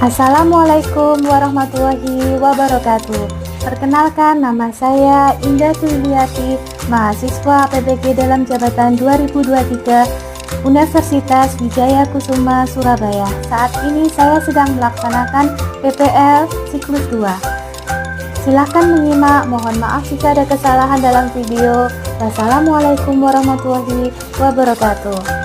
Assalamualaikum warahmatullahi wabarakatuh. Perkenalkan, nama saya Indah Tuliati, mahasiswa PPG dalam jabatan 2023 Universitas Wijaya Kusuma Surabaya. Saat ini saya sedang melaksanakan PPL siklus 2. Silahkan menyimak, mohon maaf jika ada kesalahan dalam video. Wassalamualaikum warahmatullahi wabarakatuh.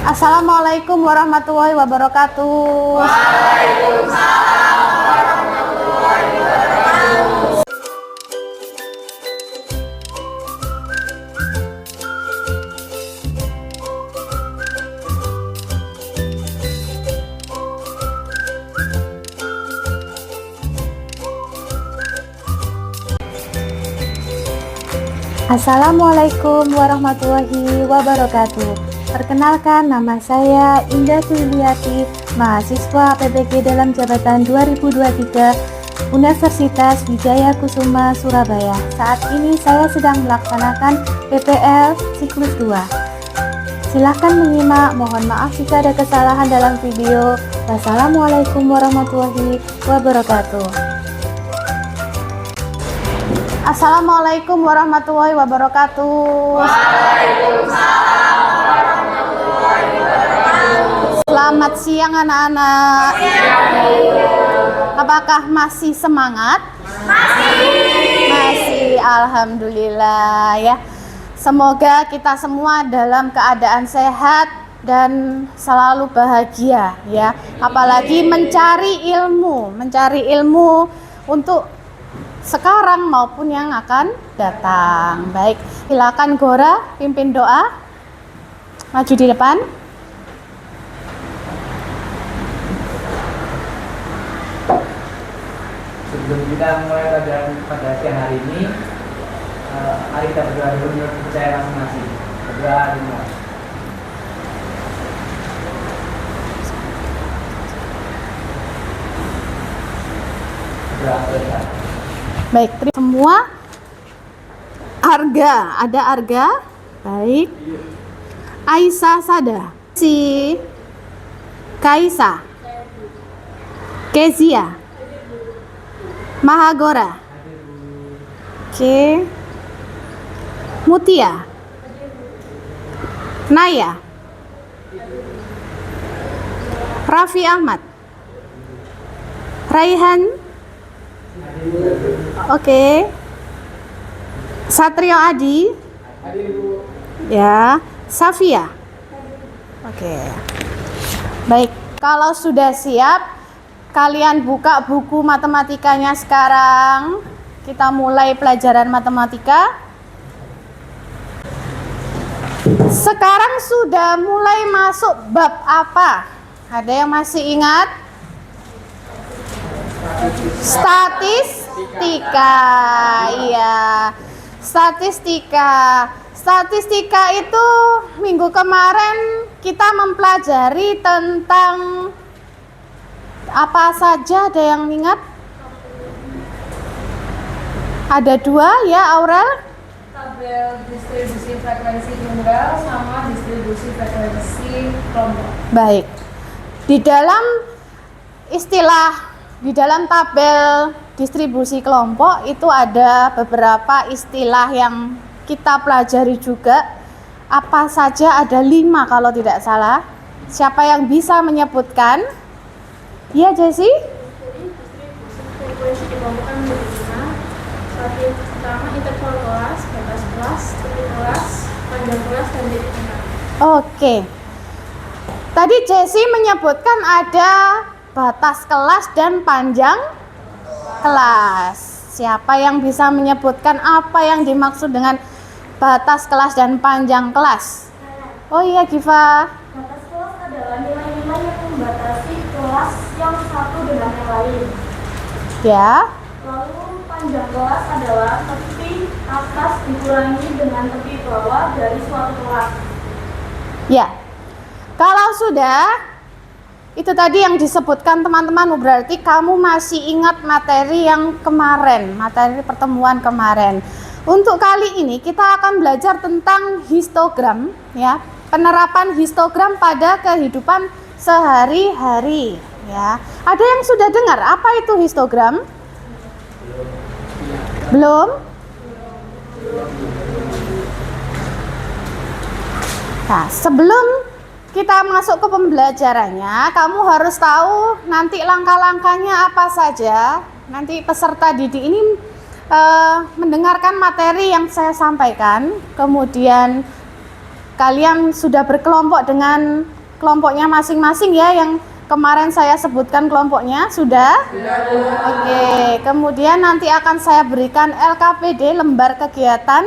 Assalamualaikum warahmatullahi wabarakatuh. Waalaikumsalam warahmatullahi wabarakatuh. Assalamualaikum warahmatullahi wabarakatuh. Perkenalkan, nama saya Indah Tuliati, mahasiswa PPG dalam jabatan 2023 Universitas Wijaya Kusuma Surabaya. Saat ini saya sedang melaksanakan PPL siklus 2. Silahkan menyimak, mohon maaf jika ada kesalahan dalam video. Wassalamualaikum warahmatullahi wabarakatuh. Assalamualaikum warahmatullahi wabarakatuh. Waalaikumsalam warahmatullahi wabarakatuh. Selamat siang anak-anak. Apakah masih semangat? Masih, alhamdulillah ya. Semoga kita semua dalam keadaan sehat dan selalu bahagia ya. Apalagi mencari ilmu untuk sekarang maupun yang akan datang. Baik, silakan Gora pimpin doa. Maju di depan. Sebelum kita mulai pelajaran pada siang hari ini, mari kita berdoa dulu menurut kepercayaan masing-masing. Berdoa dimulai. Berdoa. Baik, semua Arga, ada Arga. Baik. Aisyah Sada, si Kaisa, Kezia, Mahagora, oke, Mutia, Naya, Raffi Ahmad, Raihan, oke, Satrio Adi, ya, Safia. Oke. Baik, kalau sudah siap, kalian buka buku matematikanya sekarang. Kita mulai pelajaran matematika. Sekarang sudah mulai masuk bab apa? Ada yang masih ingat? Statistika. Iya. Statistika. Statistika itu minggu kemarin kita mempelajari tentang apa saja, ada yang ingat? Ada dua ya, Aurel? Tabel distribusi frekuensi tunggal sama distribusi frekuensi kelompok. Baik. Di dalam tabel distribusi kelompok itu ada beberapa istilah yang kita pelajari juga. Apa saja? Ada 5 kalau tidak salah. Siapa yang bisa menyebutkan? Iya, Jessie? Jadi distribusi frekuensi kelompok kan berbeda. Satu pertama interval kelas, batas kelas, titik kelas, panjang kelas, dan titik tengah. Oke. Tadi Jessie menyebutkan ada batas kelas dan panjang kelas. Siapa yang bisa menyebutkan apa yang dimaksud dengan batas kelas dan panjang kelas? Oh iya, Giva. Batas kelas adalah nilai-nilai yang satu dengan yang lain. Ya. Lalu panjang kelas adalah tepi atas dikurangi dengan tepi bawah dari suatu kelas. Ya. Kalau sudah, itu tadi yang disebutkan teman-teman, berarti kamu masih ingat materi yang kemarin, materi pertemuan kemarin. Untuk kali ini kita akan belajar tentang histogram, ya, penerapan histogram pada kehidupan sehari-hari, ya. Ada yang sudah dengar apa itu histogram? Belum? Nah, sebelum kita masuk ke pembelajarannya, kamu harus tahu nanti langkah-langkahnya apa saja. Nanti peserta didik ini mendengarkan materi yang saya sampaikan, kemudian kalian sudah berkelompok dengan kelompoknya masing-masing ya, yang kemarin saya sebutkan kelompoknya sudah? Oke, kemudian nanti akan saya berikan LKPD, lembar kegiatan,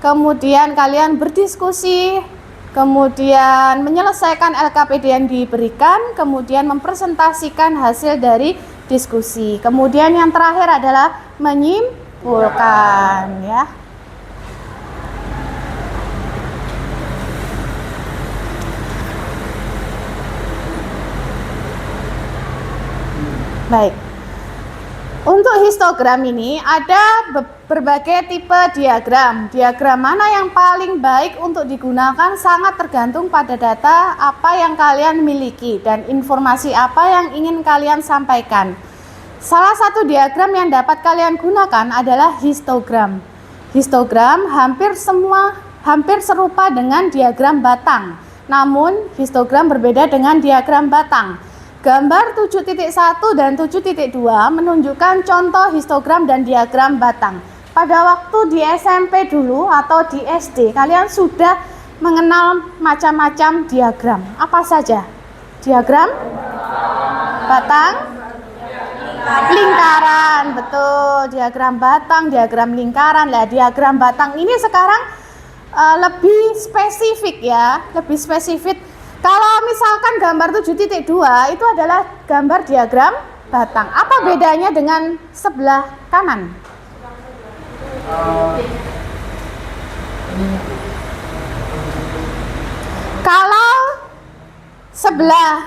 kemudian kalian berdiskusi, kemudian menyelesaikan LKPD yang diberikan, kemudian mempresentasikan hasil dari diskusi. Kemudian yang terakhir adalah menyimpulkan, ya. Baik. Untuk histogram ini ada berbagai tipe diagram. Diagram mana yang paling baik untuk digunakan sangat tergantung pada data apa yang kalian miliki dan informasi apa yang ingin kalian sampaikan. Salah satu diagram yang dapat kalian gunakan adalah histogram. Histogram hampir serupa dengan diagram batang. Namun histogram berbeda dengan diagram batang. Gambar 7.1 dan 7.2 menunjukkan contoh histogram dan diagram batang. Pada waktu di SMP dulu atau di SD, kalian sudah mengenal macam-macam diagram. Apa saja? Diagram batang, lingkaran, betul. Diagram batang, diagram lingkaran. Lah, diagram batang ini sekarang lebih spesifik ya, lebih spesifik. Kalau misalkan gambar 7.2 itu adalah gambar diagram batang. Apa bedanya dengan sebelah kanan? Kalau sebelah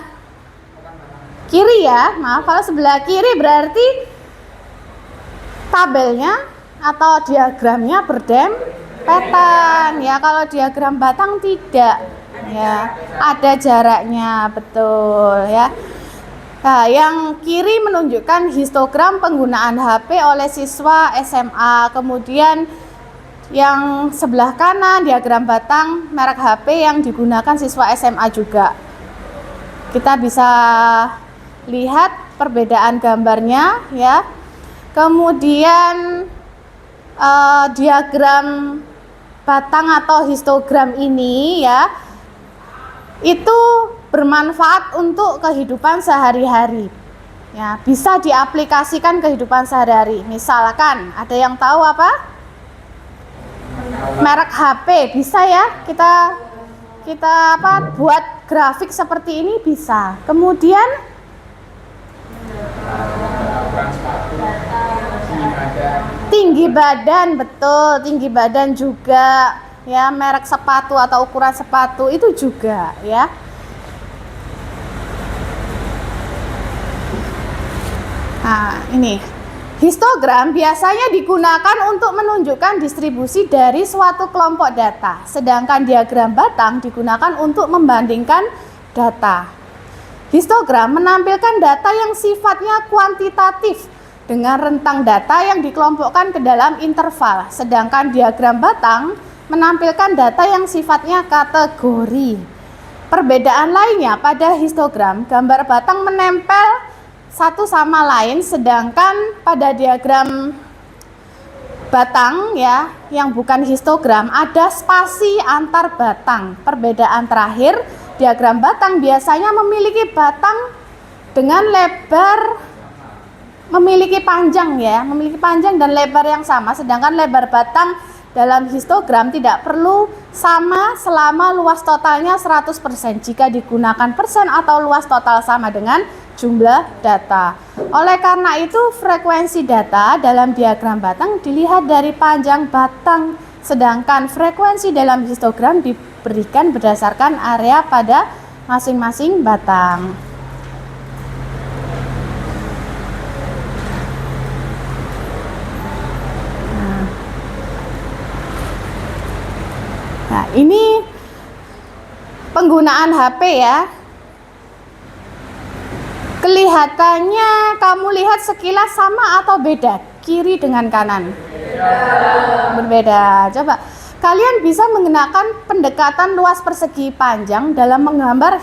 kiri ya, maaf, kalau sebelah kiri berarti tabelnya atau diagramnya berdempetan ya. Kalau diagram batang tidak. Ya, ada jaraknya, betul ya. Nah, yang kiri menunjukkan histogram penggunaan HP oleh siswa SMA. Kemudian yang sebelah kanan diagram batang merek HP yang digunakan siswa SMA juga. Kita bisa lihat perbedaan gambarnya ya. Kemudian diagram batang atau histogram ini ya, itu bermanfaat untuk kehidupan sehari-hari ya, bisa diaplikasikan kehidupan sehari-hari. Misalkan ada yang tahu apa merek HP, bisa ya kita buat grafik seperti ini, bisa. Kemudian tinggi badan, betul, tinggi badan juga ya, merek sepatu atau ukuran sepatu itu juga ya. Nah, ini histogram biasanya digunakan untuk menunjukkan distribusi dari suatu kelompok data, sedangkan diagram batang digunakan untuk membandingkan data. Histogram menampilkan data yang sifatnya kuantitatif dengan rentang data yang dikelompokkan ke dalam interval, sedangkan diagram batang menampilkan data yang sifatnya kategori. Perbedaan lainnya pada histogram, gambar batang menempel satu sama lain, sedangkan pada diagram batang ya, yang bukan histogram, ada spasi antar batang. Perbedaan terakhir, diagram batang biasanya memiliki batang dengan lebar, memiliki panjang ya, memiliki panjang dan lebar yang sama, sedangkan lebar batang dalam histogram tidak perlu sama selama luas totalnya 100% jika digunakan persen atau luas total sama dengan jumlah data. Oleh karena itu, frekuensi data dalam diagram batang dilihat dari panjang batang, sedangkan frekuensi dalam histogram diberikan berdasarkan area pada masing-masing batang. Nah, ini penggunaan HP ya. Kelihatannya kamu lihat sekilas sama atau beda? Kiri dengan kanan? Berbeda. Coba kalian bisa menggunakan pendekatan luas persegi panjang dalam menggambar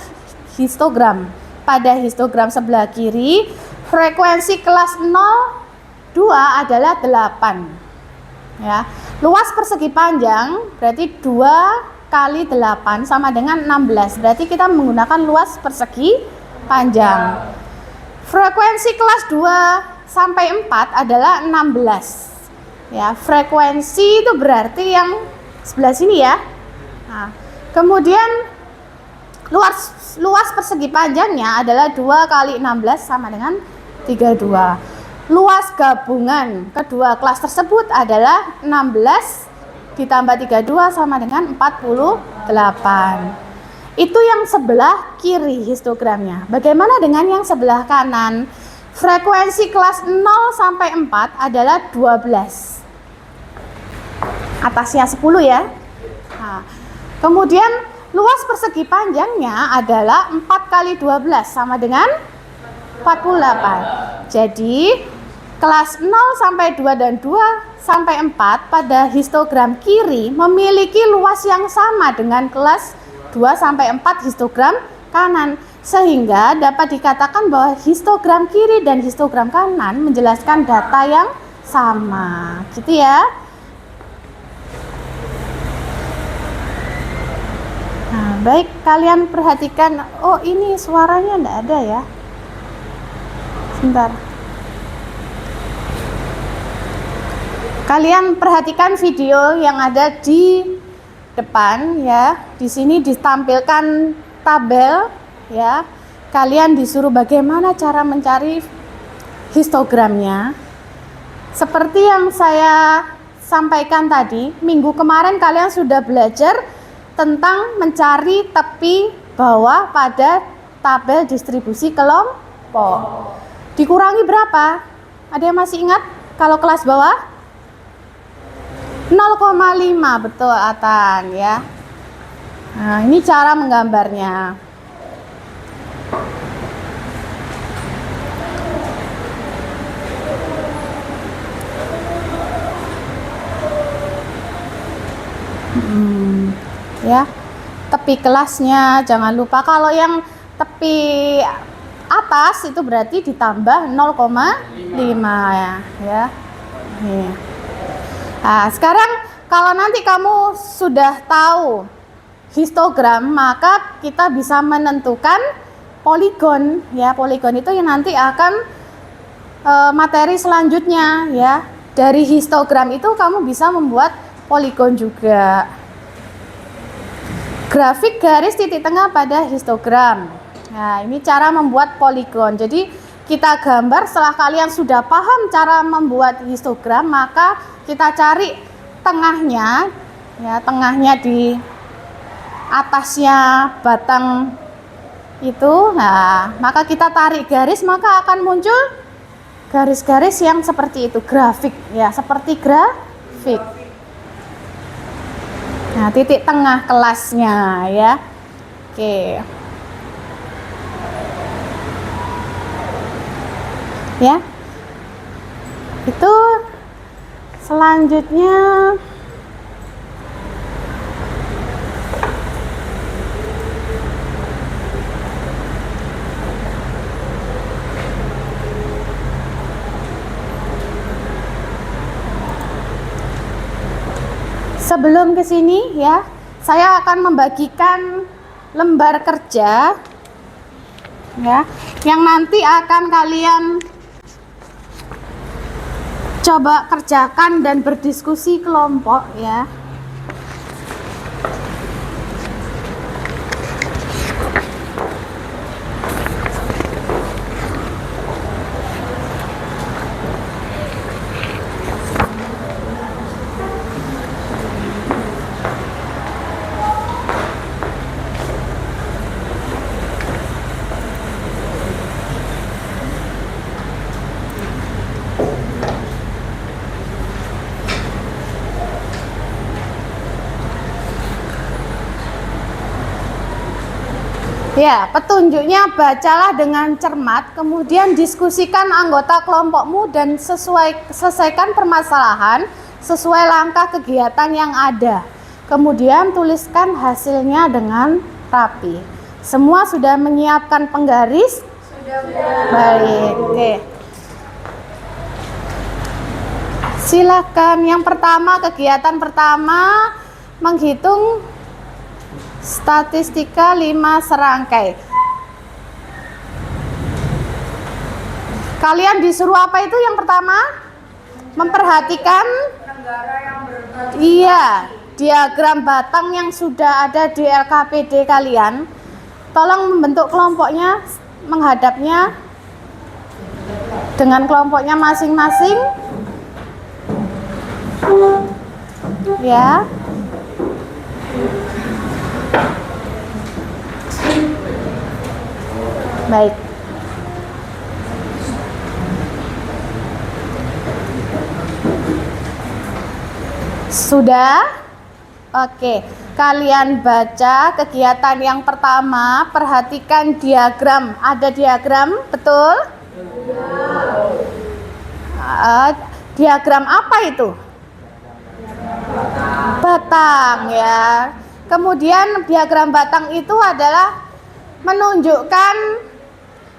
histogram. Pada histogram sebelah kiri, frekuensi kelas 0,2 adalah 8. Ya. Luas persegi panjang berarti 2 kali 8 sama dengan 16. Berarti kita menggunakan luas persegi panjang. Frekuensi kelas 2 sampai 4 adalah 16. Ya, frekuensi itu berarti yang sebelah sini ya. Nah, kemudian luas persegi panjangnya adalah 2 kali 16 sama dengan 32. Luas gabungan kedua kelas tersebut adalah 16 ditambah 32 sama dengan 48. Itu yang sebelah kiri histogramnya. Bagaimana dengan yang sebelah kanan? Frekuensi kelas 0 sampai 4 adalah 12. Atasnya 10 ya. Nah, kemudian luas persegi panjangnya adalah 4 kali 12 sama dengan 48. Jadi kelas 0 sampai 2 dan 2 sampai 4 pada histogram kiri memiliki luas yang sama dengan kelas 2 sampai 4 histogram kanan, sehingga dapat dikatakan bahwa histogram kiri dan histogram kanan menjelaskan data yang sama. Gitu ya. Nah, baik, kalian perhatikan. Oh, ini suaranya enggak ada ya. Sebentar. Kalian perhatikan video yang ada di depan ya. Di sini ditampilkan tabel ya. Kalian disuruh bagaimana cara mencari histogramnya. Seperti yang saya sampaikan tadi, minggu kemarin kalian sudah belajar tentang mencari tepi bawah pada tabel distribusi kelompok. Dikurangi berapa? Ada yang masih ingat kalau kelas bawah? 0,5, betul Atan ya. Nah, ini cara menggambarnya. Ya, tepi kelasnya jangan lupa. Kalau yang tepi atas itu berarti ditambah 0,5 ya. Nih. Nah, sekarang kalau nanti kamu sudah tahu histogram, maka kita bisa menentukan poligon ya. Poligon itu yang nanti akan materi selanjutnya ya. Dari histogram itu kamu bisa membuat poligon juga. Grafik garis titik tengah pada histogram. Nah, ini cara membuat poligon. Jadi kita gambar, setelah kalian sudah paham cara membuat histogram, maka kita cari tengahnya ya, tengahnya di atasnya batang itu. Nah, maka kita tarik garis, maka akan muncul garis-garis yang seperti itu, grafik ya, seperti grafik. Nah, titik tengah kelasnya ya. Oke. Ya. Itu selanjutnya sebelum ke sini ya, saya akan membagikan lembar kerja ya, yang nanti akan kalian Coba kerjakan dan berdiskusi kelompok ya. Ya, petunjuknya bacalah dengan cermat, kemudian diskusikan anggota kelompokmu dan selesaikan permasalahan sesuai langkah kegiatan yang ada. Kemudian tuliskan hasilnya dengan rapi. Semua sudah menyiapkan penggaris? Sudah. Baik, oke. Silakan. Yang pertama, kegiatan pertama menghitung statistika 5 serangkai. Kalian disuruh apa itu yang pertama? Memperhatikan Negara yang berbasis. iya, diagram batang yang sudah ada di LKPD kalian. Tolong membentuk kelompoknya, menghadapnya dengan kelompoknya masing-masing. Ya. Baik. Sudah? Oke. Kalian baca kegiatan yang pertama, perhatikan diagram. Ada diagram, betul? Diagram apa itu? Batang ya. Kemudian diagram batang itu adalah menunjukkan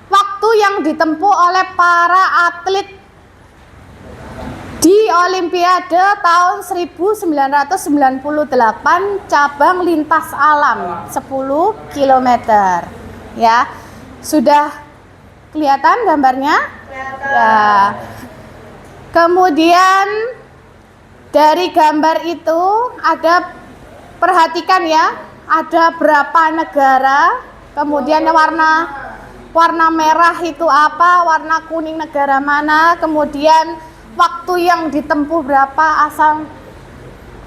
waktu yang ditempuh oleh para atlet di Olimpiade tahun 1998 cabang lintas alam 10 km. Ya. Sudah kelihatan gambarnya? Ya. Kemudian dari gambar itu ada, perhatikan ya, ada berapa negara, kemudian warna merah itu apa, warna kuning negara mana, kemudian waktu yang ditempuh berapa, asal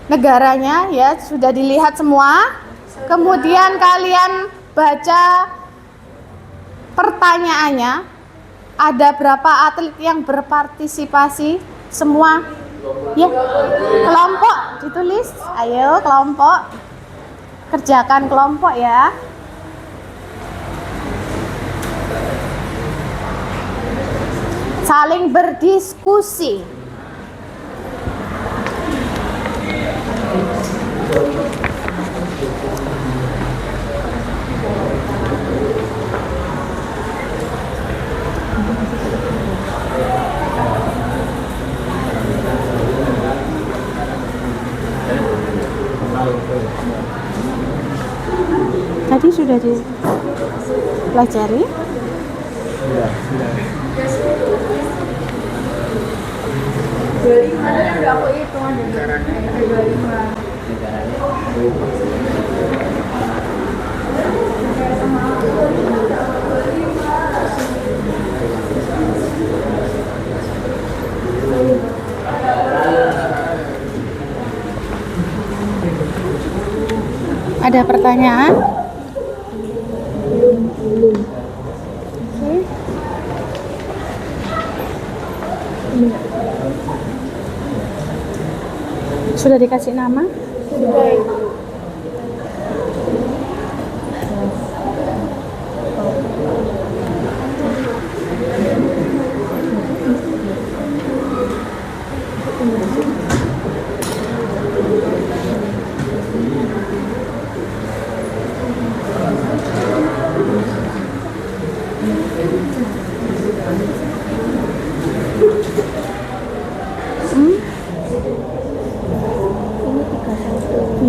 negaranya ya, sudah dilihat semua. Kemudian kalian baca pertanyaannya, ada berapa atlet yang berpartisipasi semua? Ya, kelompok ditulis. Ayo kelompok, kerjakan kelompok ya. Saling berdiskusi. Tadi sudah dipelajari? Sudah. 25 kan udah aku hitung ada 25. Ada pertanyaan? Oke. Sudah dikasih nama?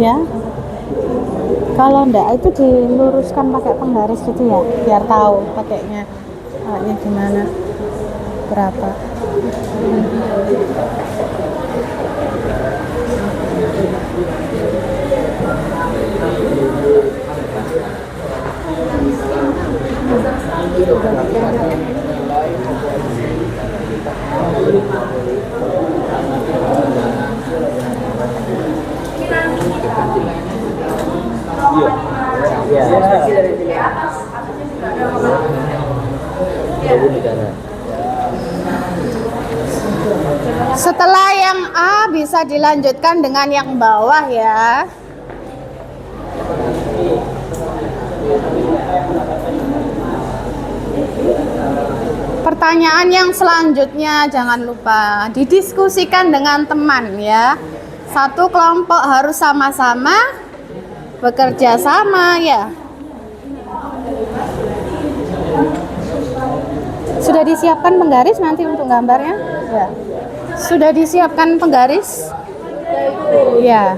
Ya. Kalau enggak itu diluruskan pakai penggaris gitu ya, biar tahu pakainya gimana, berapa. Setelah yang A bisa dilanjutkan dengan yang bawah ya. Pertanyaan yang selanjutnya jangan lupa didiskusikan dengan teman ya. Satu kelompok harus sama-sama bekerja sama ya. Sudah disiapkan penggaris nanti untuk gambarnya? Ya. Sudah disiapkan penggaris? Ya.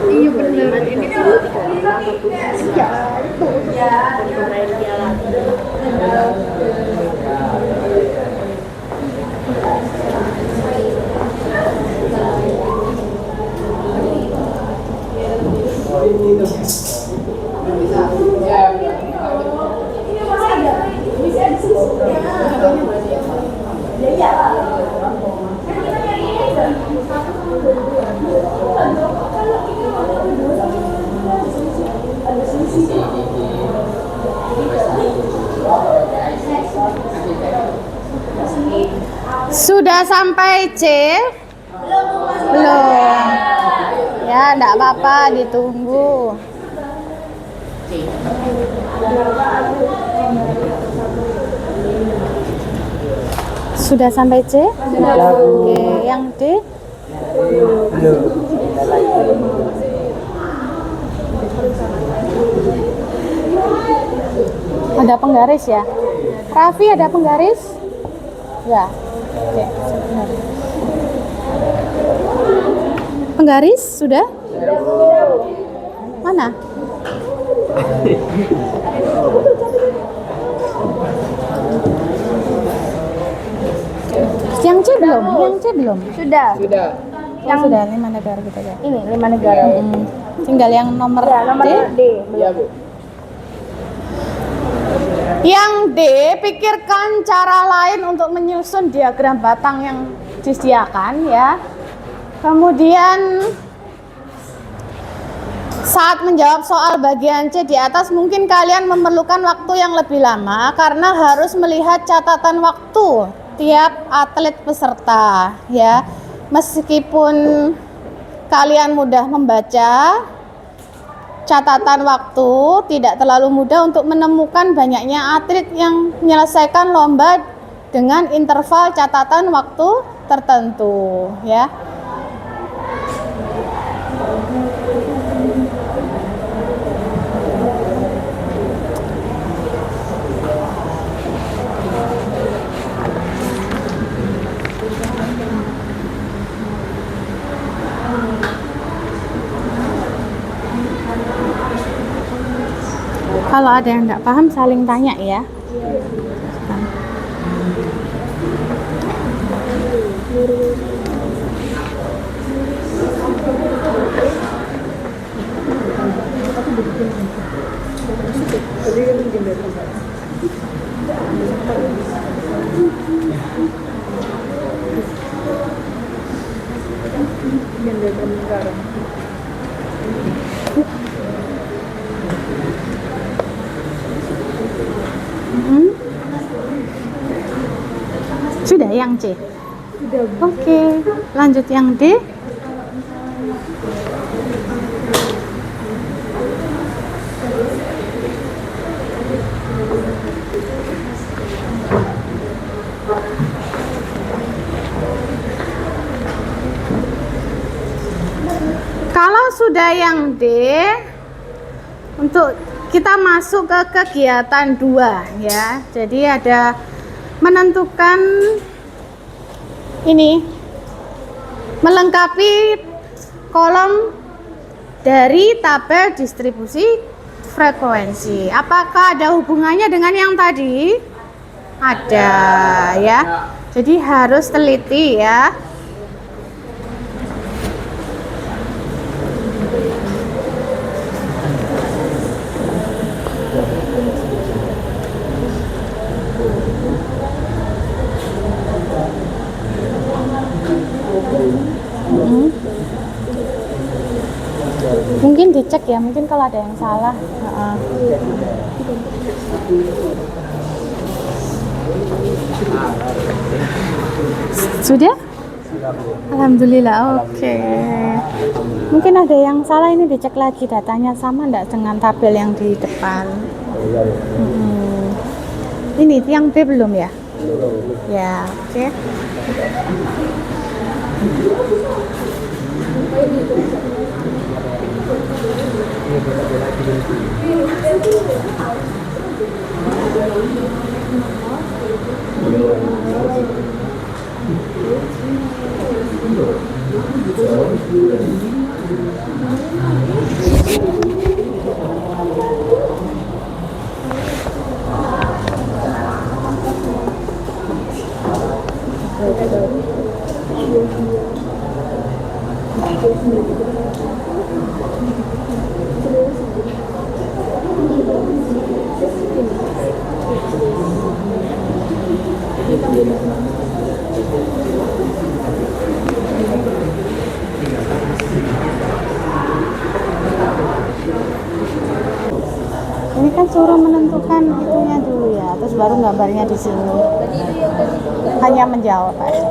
Iya benar ini Sudah sampai C? Belum. Ya, enggak apa-apa, ditunggu. Sudah sampai C? Oke, yang D? Ada penggaris ya? Raffi ada penggaris? Ya. Oke, sebentar. Penggaris sudah? Mana? Yang C belum? Yang C belum? sudah. Yang sudah 5 negara kita ya. Ini 5 negara. Tinggal yang nomor Ya, nomor D. D. Iya, Bu. Yang D, pikirkan cara lain untuk menyusun diagram batang yang disediakan ya. Kemudian saat menjawab soal bagian C di atas mungkin kalian memerlukan waktu yang lebih lama karena harus melihat catatan waktu tiap atlet peserta ya. Meskipun kalian mudah membaca catatan waktu, tidak terlalu mudah untuk menemukan banyaknya atlet yang menyelesaikan lomba dengan interval catatan waktu tertentu ya. Kalau ada yang nggak paham saling tanya ya. Sudah yang C? Sudah. Oke, lanjut yang D. Kalau sudah yang D, untuk kita masuk ke kegiatan 2 ya. Jadi ada menentukan ini melengkapi kolom dari tabel distribusi frekuensi. Apakah ada hubungannya dengan yang tadi? Ada ya. Jadi harus teliti ya. Mungkin dicek ya, mungkin kalau ada yang salah. Sudah? Alhamdulillah, oke. Mungkin ada yang salah, ini dicek lagi datanya sama enggak dengan tabel yang di depan. Ini yang B belum ya? Ya, oke. Ini kan suruh menentukan itunya dulu ya, terus baru gambarnya di sini. Hanya menjawab aja.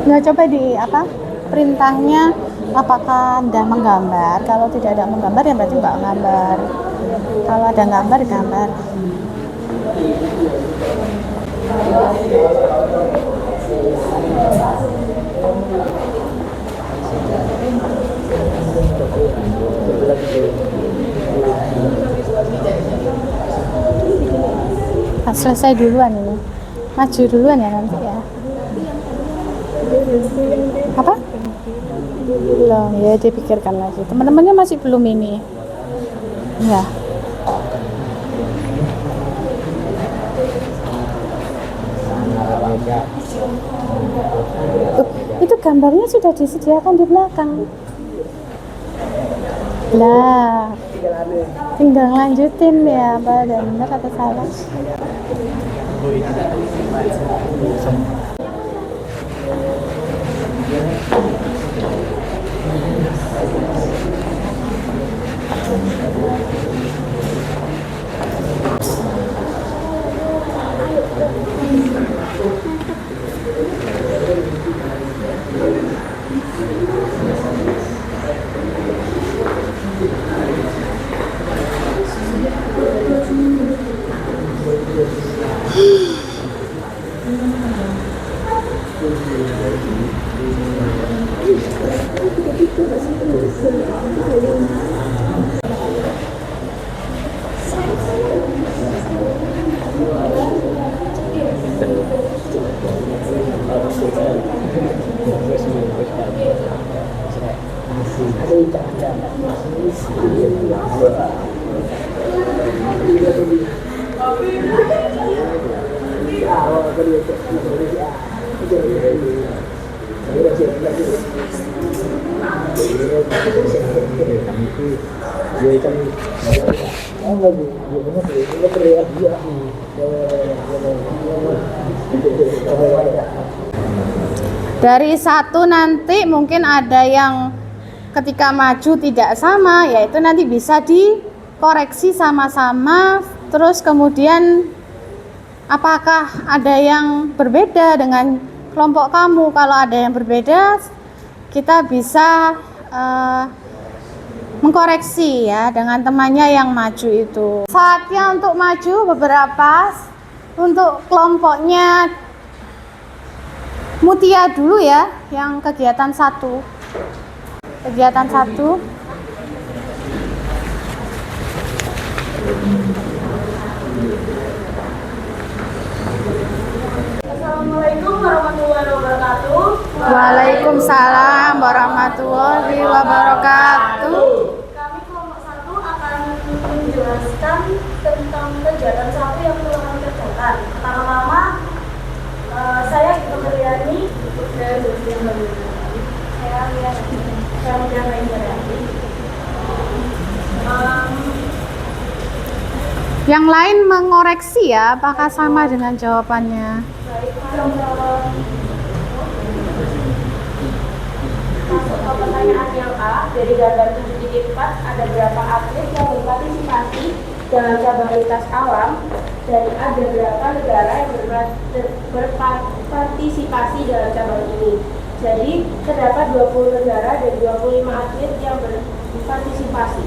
Nah, coba di apa? Perintahnya apakah Anda menggambar? Kalau tidak ada menggambar ya berarti Mbak gambar. Kalau ada gambar, gambar. Selesai duluan ini. Maju duluan ya nanti ya. Apa? Belum, ya dipikirkan lagi. Teman-temannya masih belum ini. Ya. Itu gambarnya sudah disediakan di belakang. Lah, tinggal lanjutin ya, apa ada benar atau salah? Dari satu nanti mungkin ada yang ketika maju tidak sama, yaitu nanti bisa dikoreksi sama-sama. Terus kemudian apakah ada yang berbeda dengan kelompok kamu? Kalau ada yang berbeda, kita bisa mengkoreksi ya dengan temannya yang maju itu. Saatnya untuk maju beberapa untuk kelompoknya Mutia dulu ya, yang kegiatan 1. Kegiatan 1. Assalamualaikum warahmatullahi Waalaikumsalam warahmatullahi wabarakatuh. Kami kelompok 1 akan menjelaskan tentang kegiatan 1 yang telah kami kerjakan. Pertama-tama, saya Ibu Mariani dan saya Mutiara Indrayani. Yang lain mengoreksi ya, apakah sama dengan jawabannya? Baik, masuk ke pertanyaan yang A, dari gambar 7.4 ada berapa atlet yang berpartisipasi dalam cabang lintas alam, dan ada berapa negara yang berpartisipasi dalam cabang ini. Jadi terdapat 20 negara dan 25 atlet yang berpartisipasi.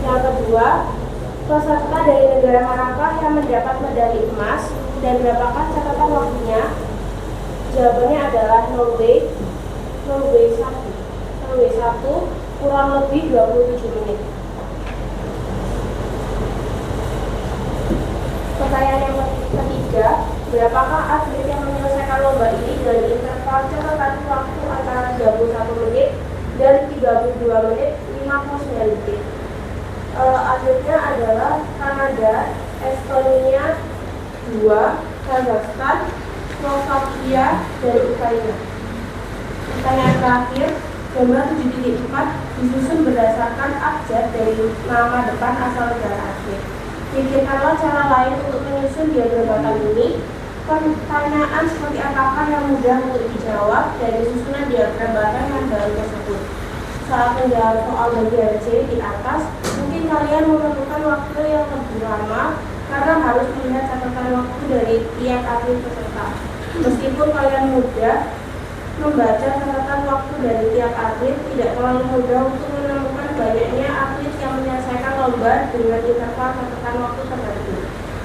Yang kedua, peserta dari negara manakah yang mendapat medali emas dan berapakah catatan waktunya? Jawabannya adalah Norway 1 kurang lebih 27 menit. Pertanyaan yang ketiga, berapakah atlet yang menyelesaikan lomba ini dari interval catatan waktu antara 31 menit dan 32 menit 59 detik? Atletnya adalah Kanada, Estonia 2, Kazakhstan, Slovakia, dan Ukraina. Pertanyaan terakhir, gambar 7.4 disusun berdasarkan abjad dari nama depan asal negara atlet. Pikirkanlah cara lain untuk menyusun diagram batang ini. Pertanyaan seperti apakah yang mudah untuk dijawab dari susunan diagram batang yang baru tersebut? Saat menjawab soal bagian C di atas, mungkin kalian memerlukan waktu yang lebih lama karena harus melihat catatan waktu dari tiap atlet peserta. Meskipun kalian mudah membaca catatan waktu dari tiap atlet, tidak terlalu mudah untuk menemukan banyaknya atlet yang menyelesaikan lomba dengan interval catatan waktu tertentu.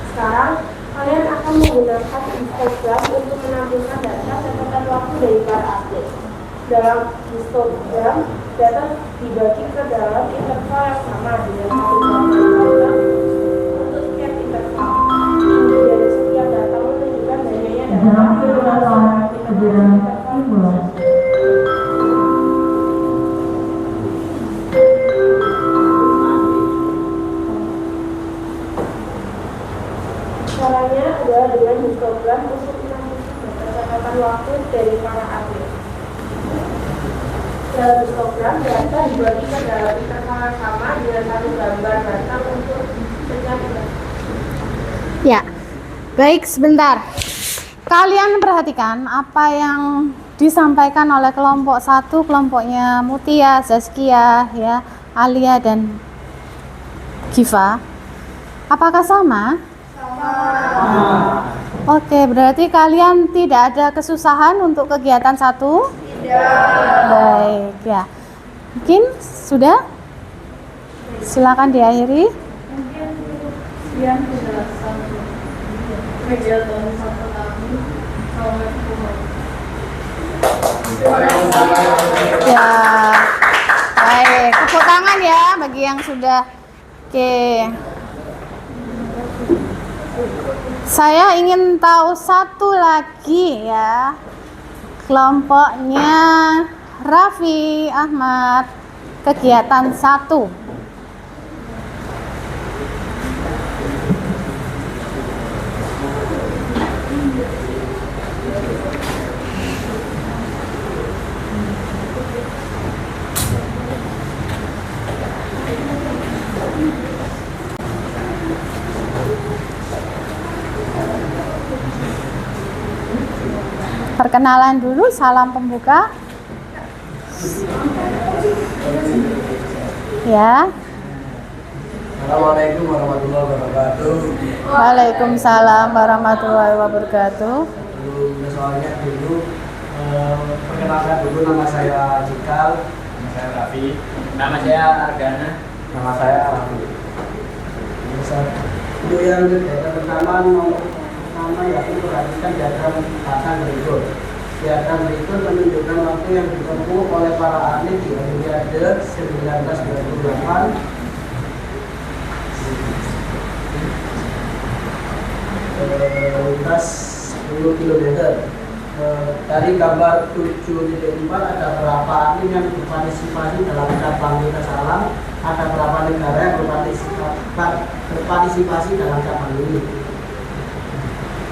Sekarang, kalian akan menggunakan histogram untuk menampilkan data catatan waktu dari para atlet. Dalam histogram, data dibagi ke dalam interval yang sama dengan satu data untuk setiap interval. Dari setiap data menunjukkan banyaknya data caranya adalah dengan histogram untuk menampilkan data catatan waktu dari para atlet. Dalam histogram, data dibagi ke dalam interval yang sama dengan satu gambar batang untuk setiap interval. Ya, baik sebentar. Kalian perhatikan apa yang disampaikan oleh kelompok 1, kelompoknya Mutia, Zaskia, ya, Alia dan Giva. Apakah sama? Oke, berarti kalian tidak ada kesusahan untuk kegiatan 1? Tidak. Baik, ya. Mungkin sudah? Silakan diakhiri. Mungkin sekian penjelasan kegiatan 1 kami. Assalamualaikum. Ya, baik. Tepuk tangan ya bagi yang sudah. Oke. Saya ingin tahu satu lagi ya. Kelompoknya Raffi Ahmad, kegiatan 1. Perkenalan dulu, salam pembuka. Ya. Assalamualaikum warahmatullahi wabarakatuh. Waalaikumsalam warahmatullahi wabarakatuh. Soalnya dulu perkenalkan dulu, nama saya Cikal, Nama saya Raffi. Nama saya Argana. nama saya Raffi. Untuk yang pertama nama yakni perhatikan diagram batang berikut. Diagram berikut menunjukkan waktu yang ditempuh oleh para atlet di Olimpiade 1928 lintas 10 km. Dari gambar 7.4 ada berapa atlet yang berpartisipasi dalam cabang lintas alam, ada berapa negara yang berpartisipasi dalam cabang ini.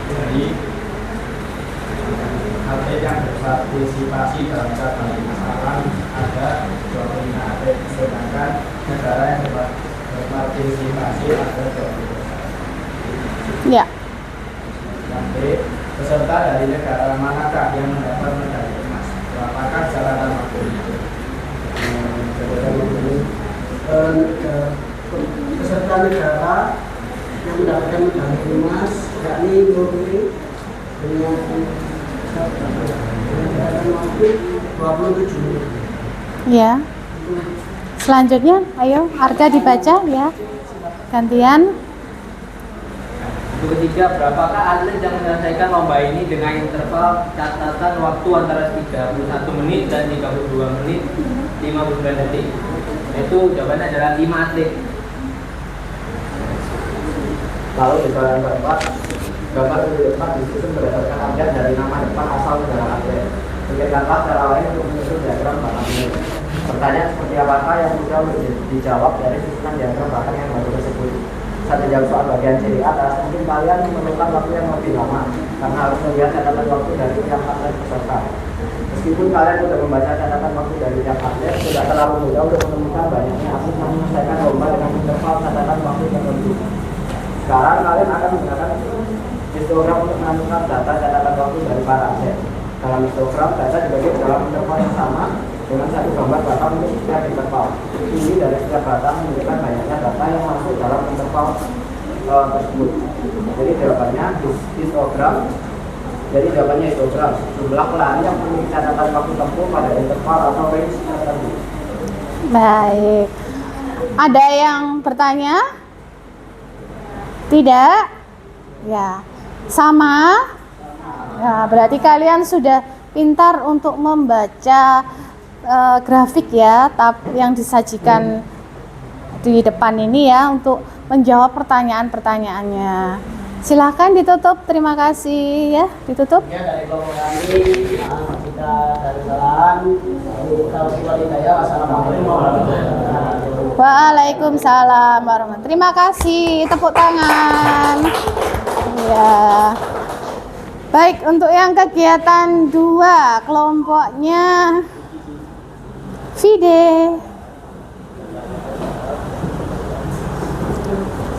Jadi atlet yang berpartisipasi dalam cabang lintas alam ada 25 atlet, sedangkan negara yang berpartisipasi ada 20. Ya. Yang B, peserta dari negara manakah yang mendapat medali emas? Apakah catatan waktu itu? Peserta negara yang mendapatkan medali emas yakni Norway dengan waktu 27 menit. Ya. Selanjutnya, ayo Arga dibaca ya. Gantian. Untuk ketiga, berapakah atlet yang menyelesaikan lomba ini dengan interval catatan waktu antara 31 menit dan 32 menit 59 detik? Itu jawabannya adalah 5 atlet. Lalu di bagian keempat, gambar 4 disusun berdasarkan abjad dari nama depan asal negara atlet. Pikirkanlah cara lain untuk menyusun diagram batang ini. Pertanyaan seperti apakah yang mudah dijawab dari susunan diagram batang yang baru tersebut? Saat menjawab soal bagian ciri atas, mungkin kalian memerlukan waktu yang lebih lama karena harus melihat catatan waktu dari tiap atlet peserta. Meskipun kalian sudah membaca catatan waktu dari tiap atlet, tidak terlalu mudah untuk menemukan banyaknya atlet yang menyelesaikan lomba dengan interval catatan waktu tertentu. Sekarang kalian akan menggunakan histogram untuk menentukan data catatan waktu dari para atlet. Dalam histogram, data dibagi dalam interval yang sama dengan satu gambar batang untuk setiap interval. Ini dari setiap batang menunjukkan banyaknya data yang masuk dalam interval tersebut. Jadi jawabannya histogram. Jadi jawabannya histogram. Jumlah pelari yang memiliki catatan waktu tempuh pada interval atau range tertentu. Baik. Ada yang bertanya? Tidak? Ya. Sama? Ya, berarti kalian sudah pintar untuk membaca grafik ya, yang disajikan di depan ini ya untuk menjawab pertanyaan-pertanyaannya. Silahkan ditutup. Terima kasih ya, ditutup. Ya, dari kelompok kami kita dari jalan wassalamualaikum warahmatullahi wabarakatuh. Waalaikumsalam warahmatullahi. Terima kasih. Tepuk tangan. Ya. Baik, untuk yang kegiatan 2 kelompoknya Fide.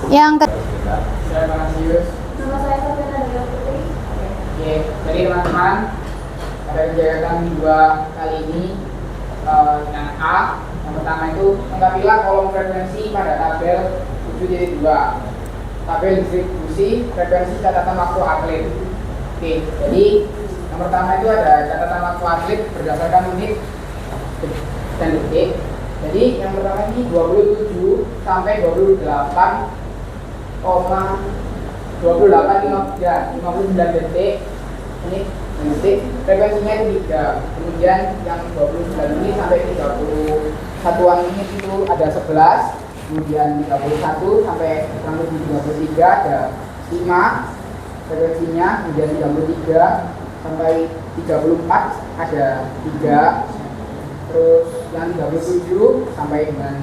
Yang Terima kasih Yus. Nama saya Sabrina Dewa Putri. Oke, jadi teman-teman pada kegiatan 2 kali ini yang A, yang pertama itu lengkapilah kolom frekuensi pada tabel 7.2. Tabel distribusi frekuensi catatan waktu atlet. Oke, jadi yang pertama itu ada catatan waktu atlet berdasarkan menit dan detik. Jadi yang pertama ini 27 sampai 59 detik ini detik, frekuensinya itu 3. Kemudian yang 29 ini sampai 31-an ini itu ada 11. Kemudian 31 sampai 33 ada 5 frekuensinya. Kemudian 33 sampai 34 ada 3. Terus yang 37 sampai dengan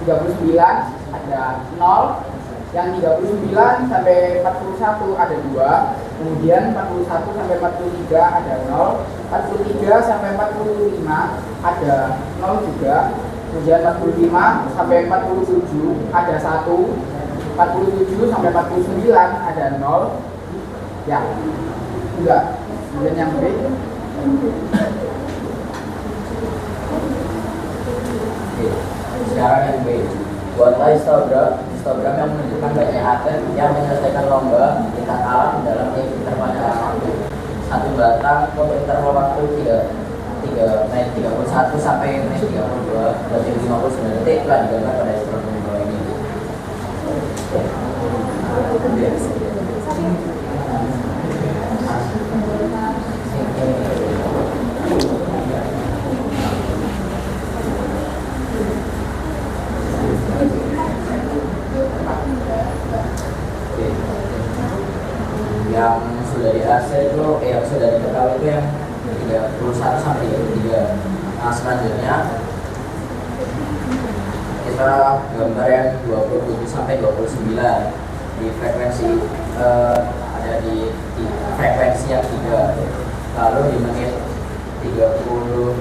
39 ada 0. Yang 39 sampai 41 ada 2. Kemudian 41 sampai 43 ada 0. 43 sampai 45 ada 0 juga. Kemudian 45 sampai 47 ada 1. 47 sampai 49 ada 0. Ya, enggak. Kemudian yang B. Sekarang yang B, buatlah histogram yang menunjukkan banyak atlet yang menyelesaikan lomba lintas alam dalam interval waktu 1 batang untuk interval waktu 3 menit 31 sampai menit 32 berarti 59 detik telah digambar pada histogram di bawah ini. Yang sudah di AC itu yang sudah diketahui itu yang 31 sampai 33. Nah selanjutnya kita gambar yang 27 sampai 29 di frekuensi ada di frekuensi yang 3, lalu di menit 33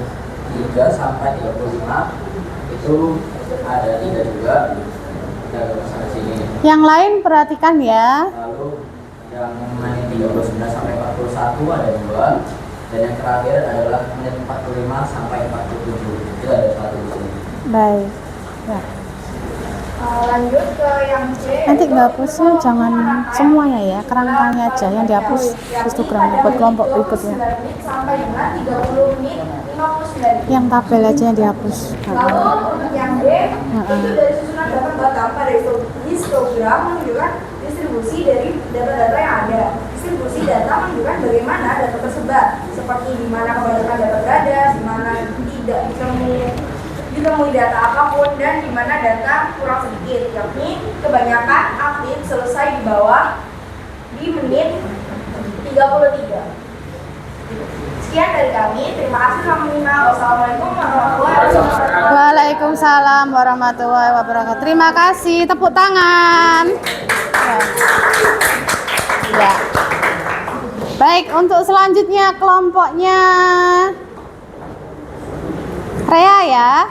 sampai 35 itu ada 3 juga. Kita sampai sini. Yang lain perhatikan ya. Lalu yang menit 39 sampai 41 ada 2, dan yang terakhir adalah menit 45 sampai 47. Itu ada 1 di sini. Baik. Ya. Lanjut ke yang C. Nanti dihapusnya jangan semuanya ya, kerangkanya aja yang dihapus histogramnya buat kelompok berikutnya. Sampai dengan 30 menit 59. Yang tabel aja yang dihapus. Lalu untuk yang D itu dari susunan data batang pada histogram menunjukkan distribusi dari data-data yang ada. Distribusi data menunjukkan bagaimana data tersebar, seperti di mana kebanyakan data berada, di mana tidak ditemui data apapun, dan di mana data kurang sedikit, yakni kebanyakan update selesai di bawah di menit 33. Sekian dari kami, terima kasih telah menyimak. Wassalamualaikum warahmatullahi wabarakatuh. Waalaikumsalam warahmatullahi wabarakatuh. Terima kasih, tepuk tangan. Ya. Baik, untuk selanjutnya kelompoknya Rea ya.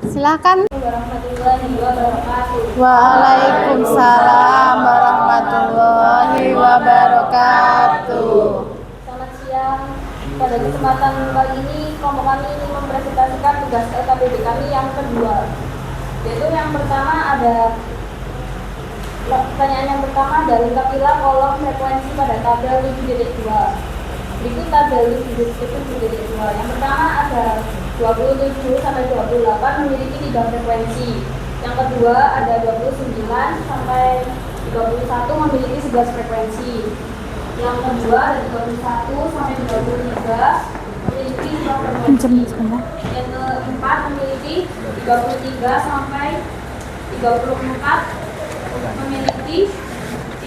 Silakan. Warahmatullahi wabarakatuh. Waalaikumsalam warahmatullahi wabarakatuh. Selamat siang. Pada kesempatan kali ini, kelompok kami ingin mempresentasikan tugas LKPD kami yang kedua. Yaitu yang pertama ada pertanyaan yang pertama dari lengkapilah kolom frekuensi pada tabel 7.2. Berikut tabel 7.2. Yang pertama ada 27 sampai 28 memiliki 3 frekuensi. Yang kedua ada 29 sampai 31 memiliki 11 frekuensi. Yang kedua ada 31 sampai 33 memiliki 2 frekuensi. Yang keempat memiliki 33 sampai 34 memiliki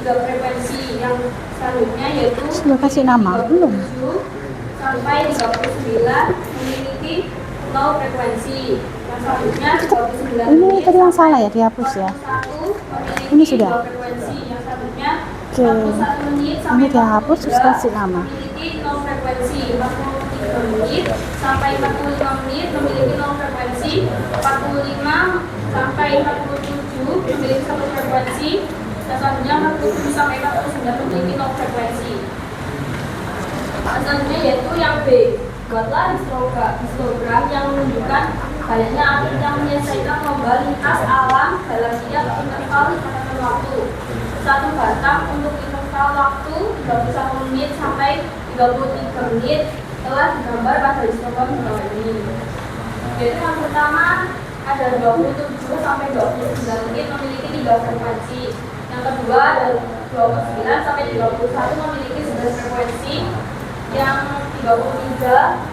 3 frekuensi. Yang selanjutnya yaitu Sudah kasih nama belum? 37 sampai 39 memiliki 0 frekuensi. Yang selanjutnya 39 Ini tadi yang salah ya, dihapus ya. 41 Ini sudah. 2 frekuensi. Yang selanjutnya Oke. 41 menit Ini sampai dihapus, terus 43 kasih nama. memiliki 0 frekuensi. 43 menit sampai 45 menit memiliki 0 frekuensi. 45 sampai 47 memiliki 1 frekuensi. Dan selanjutnya 47 sampai 49 memiliki 0 frekuensi. Selanjutnya yaitu yang B. Buatlah histogram yang menunjukkan banyaknya atlet yang menyelesaikan lomba lintas alam dalam setiap interval catatan waktu. 1 batang untuk interval waktu 21 menit sampai 33 menit telah digambar pada histogram di bawah ini. Yaitu yang pertama ada 27 sampai 29 menit memiliki 3 frekuensi. Yang kedua ada 29 sampai 31 memiliki 11 frekuensi. Yang 33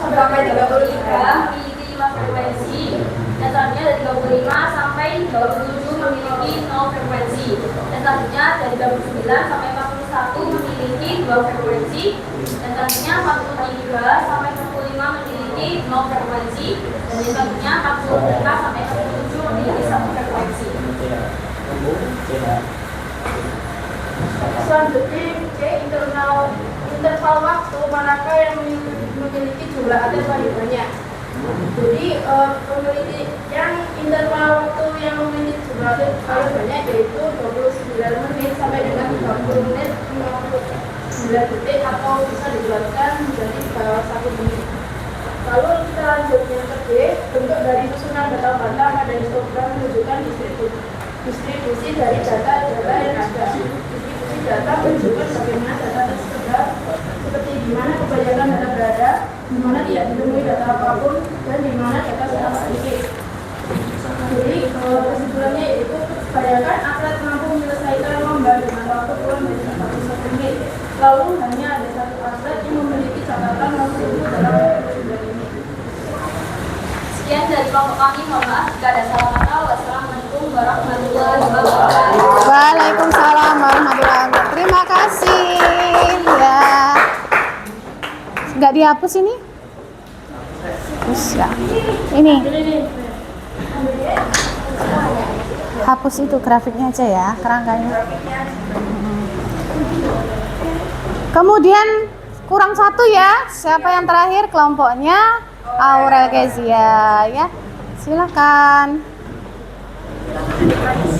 sampai 33 memiliki 5 frekuensi. Dan selanjutnya dari 35 sampai 37 memiliki 0 frekuensi. Dan selanjutnya dari 39 sampai 41 memiliki 2 frekuensi. Dan selanjutnya 43 sampai 45 memiliki 0 frekuensi. Dan yang selanjutnya 45 sampai 47 memiliki 1 frekuensi. Selanjutnya C, interval waktu manakah yang memiliki jumlah atlet paling banyak. Jadi memiliki yang interval waktu yang memiliki jumlah atlet paling banyak yaitu 29 menit sampai dengan 30 menit 59 detik atau bisa dijelaskan menjadi bawah 1 menit. Lalu kita lanjut yang ke D, bentuk dari susunan data batang pada histogram menunjukkan distribusi dari data-data yang ada. Distribusi data menunjukkan bagaimana data tersebar, seperti di mana kebanyakan data berada, di mana tidak ditemui data apapun, dan di mana data sangat sedikit. Jadi kesimpulannya yaitu kebanyakan atlet mampu menyelesaikan lomba dengan waktu kurang dari 1 menit. Lalu hanya ada 1 atlet yang memiliki catatan waktu itu dalam 29 menit. Sekian dari kelompok kami, mohon maaf jika ada salah kata. Wassalamualaikum warahmatullahi wabarakatuh. Waalaikumsalam warahmatullahi wabarakatuh. Terima kasih ya. Nggak dihapus ini? Bisa. Ini. Hapus itu grafiknya aja ya, kerangkanya. Kemudian kurang satu ya. Siapa yang terakhir? Kelompoknya Aurel Kezia ya. Silakan.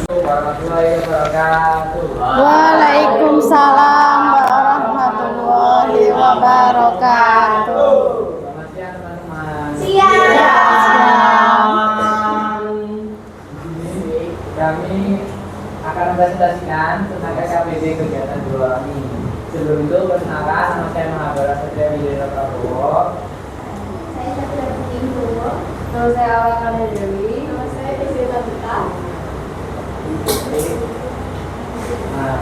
Warahmatullahi wabarakatuh. Waalaikumsalam warahmatullahi wabarakatuh. Selamat siang teman-teman. Kami akan presentasikan tentang KKBD kegiatan dua kami. Sebelum itu perkenalkan, nama saya Mahabara Satria Wijaya Prabowo. Saya Satria Putih. Nama saya Aura Kanda Dewi. Nama saya Desirita Buta. Nah,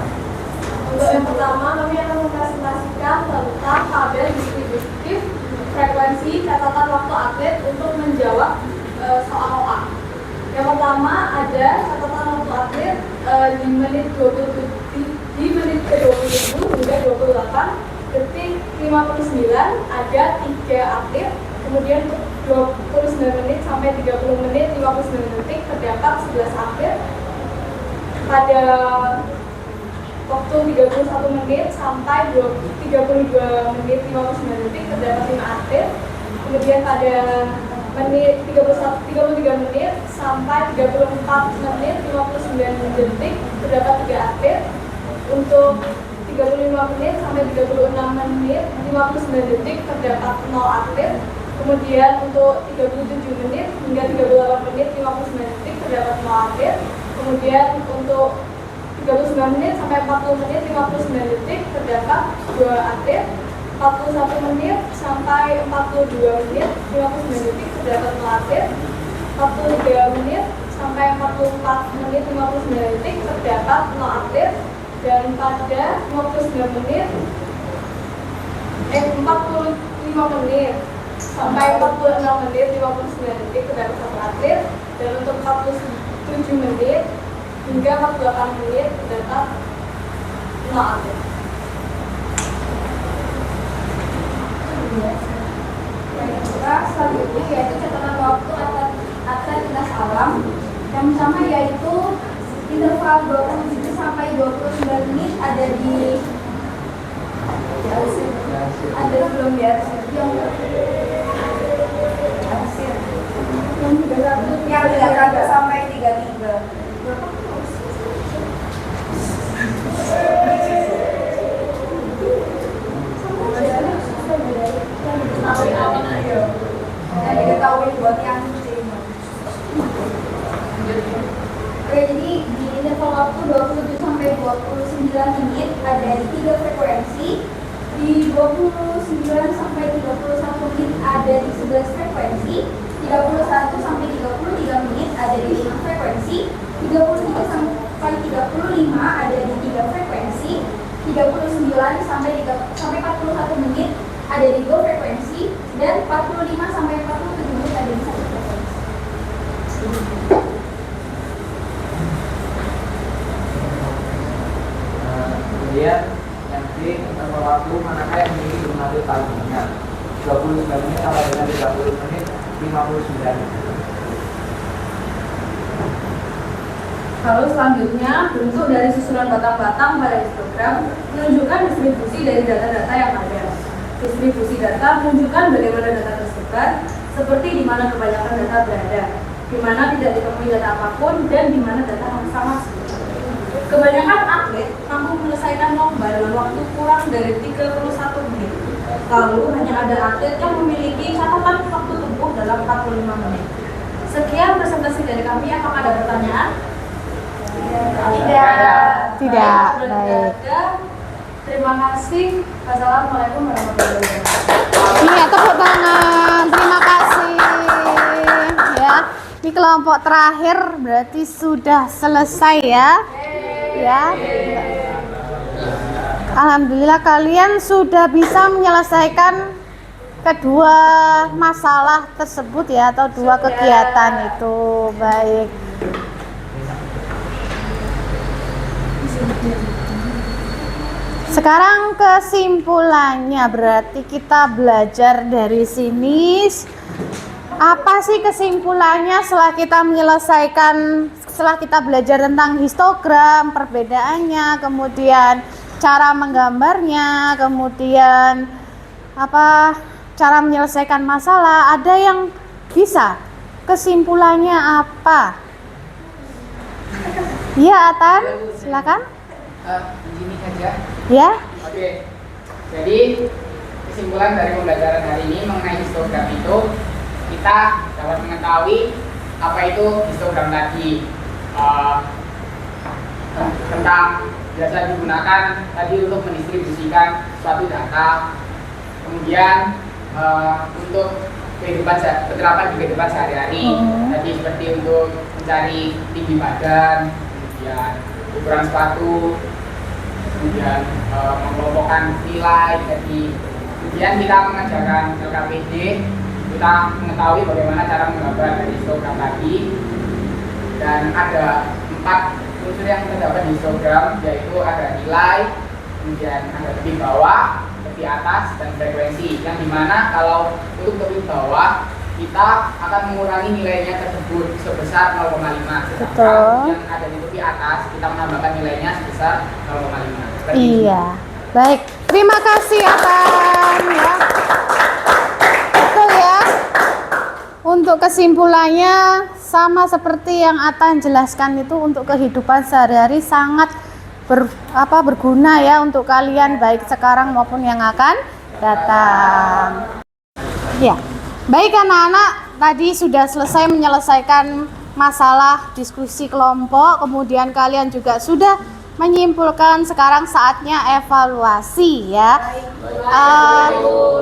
Untuk yang pertama, kami akan mempresentasikan tentang tabel distributif frekuensi catatan waktu atlet untuk menjawab soal OA. Yang pertama ada catatan waktu atlet di menit ke-27 hingga 28 detik 59 ada 3 atlet. Kemudian 29 menit sampai 30 menit 59 detik terdapat 11 atlet. Pada waktu 31 menit sampai 32 menit 59 detik terdapat 5 atlet. Kemudian pada menit 33 menit sampai 34 menit 59 detik terdapat 3 atlet. Untuk 35 menit sampai 36 menit 59 detik terdapat 0 atlet. Kemudian untuk 37 menit hingga 38 menit 59 detik terdapat 0 atlet. Kemudian untuk 39 menit sampai 40 menit 59 detik terdapat 2 atlet. 41 menit sampai 42 menit 59 detik terdapat 0 atlet. 43 menit sampai 44 menit 59 detik terdapat 0 atlet. Dan pada 45 menit 45 menit sampai 46 menit 59 detik terdapat 1 atlet. Dan untuk 47 menit hingga 48 menit terdapat 0 atlet. Selanjutnya yaitu catatan waktu atlet lintas alam. Yang pertama yaitu interval 27 sampai 29 menit ada di ada belum ya yang 31 sampai 33. Dan diketahui buat yang oke, jadi di interval waktu 27 sampai 29 menit ada di 3 frekuensi. Di 29 sampai 31 menit ada di 11 frekuensi. 31 sampai 33 menit ada di 5 frekuensi. 33 sampai 35 ada di 3 frekuensi. 39 sampai 41 menit ada di 2 frekuensi. Dan 45 sampai 47 menit ada di 1 frekuensi. kemudian yang C interval waktu manakah yang memiliki jumlah paling banyak 29 menit sampai dengan 30 menit 59 menit. Lalu selanjutnya, bentuk dari susunan batang-batang pada histogram menunjukkan distribusi dari data-data yang ada. Distribusi data menunjukkan bagaimana data tersebar, seperti di mana kebanyakan data berada, di mana tidak ditemui data apapun, dan di mana data sama. Kebanyakan atlet mampu menyelesaikan lomba dengan waktu kurang dari 31 menit. Lalu hanya ada atlet yang memiliki catatan waktu tempuh dalam 45 menit. Sekian presentasi dari kami. Apakah ada pertanyaan? Tidak. Baik. Terima kasih. Wassalamualaikum warahmatullahi wabarakatuh. Iya, tepuk tangan. Terima kasih. Ya, ini kelompok terakhir berarti sudah selesai ya. Ya. Alhamdulillah kalian sudah bisa menyelesaikan kedua masalah tersebut ya, atau dua kegiatan itu. Baik. Sekarang kesimpulannya, berarti kita belajar dari sini. Apa sih kesimpulannya setelah kita belajar tentang histogram, perbedaannya, kemudian cara menggambarnya, kemudian cara menyelesaikan masalah? Ada yang bisa? Kesimpulannya apa? Ya, Atan, silakan. Begini saja. Ya. Oke. Jadi kesimpulan dari pembelajaran hari ini mengenai histogram itu, kita dapat mengetahui apa itu histogram tadi, tentang biasa digunakan tadi untuk mendistribusikan suatu data, kemudian untuk penerapan di kehidupan sehari-hari, tadi seperti untuk mencari tinggi badan, kemudian ukuran sepatu, kemudian mengelompokkan nilai. Jadi kemudian kita mengerjakan LKPD, kita mengetahui bagaimana cara menggambar dari histogram tadi, dan ada 4 unsur yang terdapat di histogram, yaitu ada nilai, kemudian ada tepi bawah, tepi atas, dan frekuensi, yang dimana kalau untuk tepi bawah kita akan mengurangi nilainya tersebut sebesar 0,5, sedangkan yang ada di tepi atas kita menambahkan nilainya sebesar 0,5. Iya, baik. Terima kasih Atan ya. Betul ya. Untuk kesimpulannya sama seperti yang Atan jelaskan, itu untuk kehidupan sehari-hari sangat berguna ya untuk kalian, baik sekarang maupun yang akan datang. Ya. Baik anak-anak, tadi sudah selesai menyelesaikan masalah diskusi kelompok, kemudian kalian juga sudah menyimpulkan. Sekarang saatnya evaluasi ya.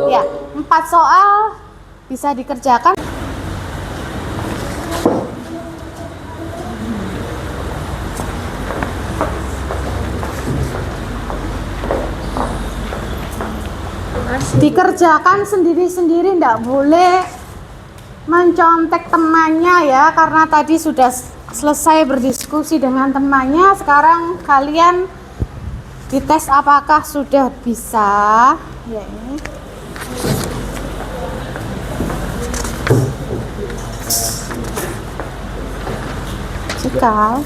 Ya, 4 soal bisa dikerjakan. Dikerjakan sendiri-sendiri, tidak boleh mencontek temannya ya, karena tadi sudah selesai berdiskusi dengan temannya. Sekarang kalian dites apakah sudah bisa ya. Ini cikal.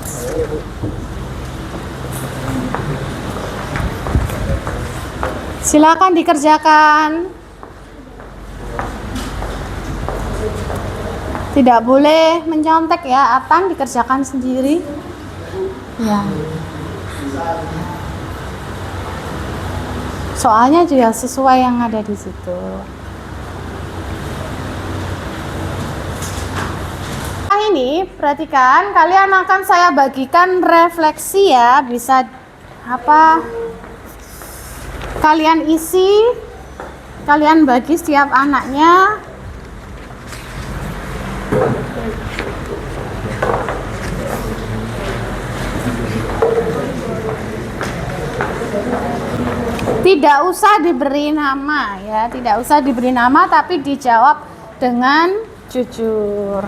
Silakan dikerjakan. Tidak boleh mencontek ya, Atan, dikerjakan sendiri. Ya. Soalnya juga sesuai yang ada di situ. Ini perhatikan, kalian akan saya bagikan refleksi ya, bisa kalian isi, kalian bagi setiap anaknya. Tidak usah diberi nama ya, tidak usah diberi nama, tapi dijawab dengan jujur.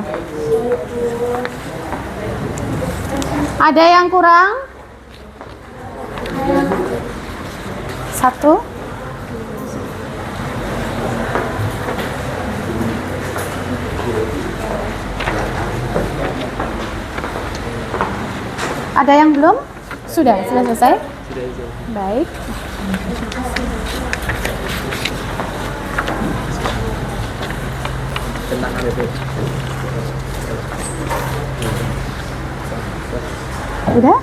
Ada yang kurang? 1. Ada yang belum? Sudah selesai? Baik. Sudah?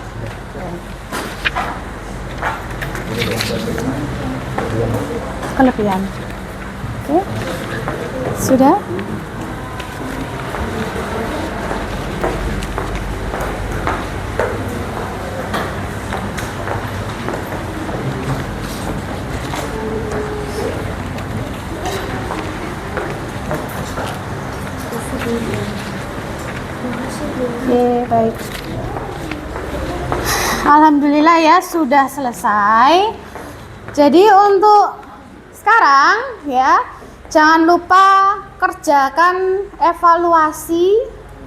Kelebihan. Oke. Sudah? Oke, baik. Alhamdulillah ya, sudah selesai. Jadi untuk sekarang ya, jangan lupa kerjakan evaluasi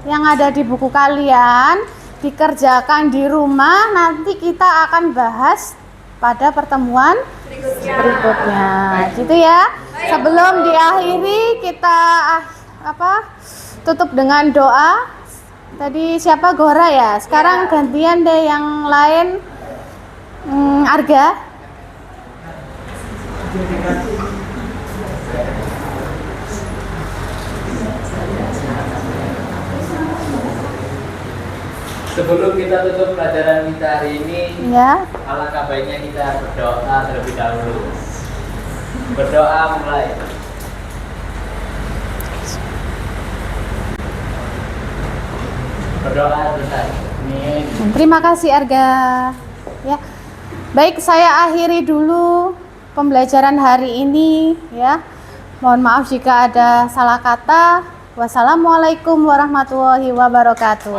yang ada di buku kalian, dikerjakan di rumah. Nanti kita akan bahas pada pertemuan berikutnya. Gitu ya. Sebelum diakhiri kita tutup dengan doa. Tadi siapa? Gora ya. Sekarang gantian deh yang lain. Arga. Sebelum kita tutup pelajaran kita hari ini, Ya. alangkah baiknya kita berdoa terlebih dahulu. Berdoa mulai. Berdoa selesai. Terima kasih Arga. Ya. Baik, saya akhiri dulu pembelajaran hari ini ya. Mohon maaf jika ada salah kata. Wassalamualaikum warahmatullahi wabarakatuh.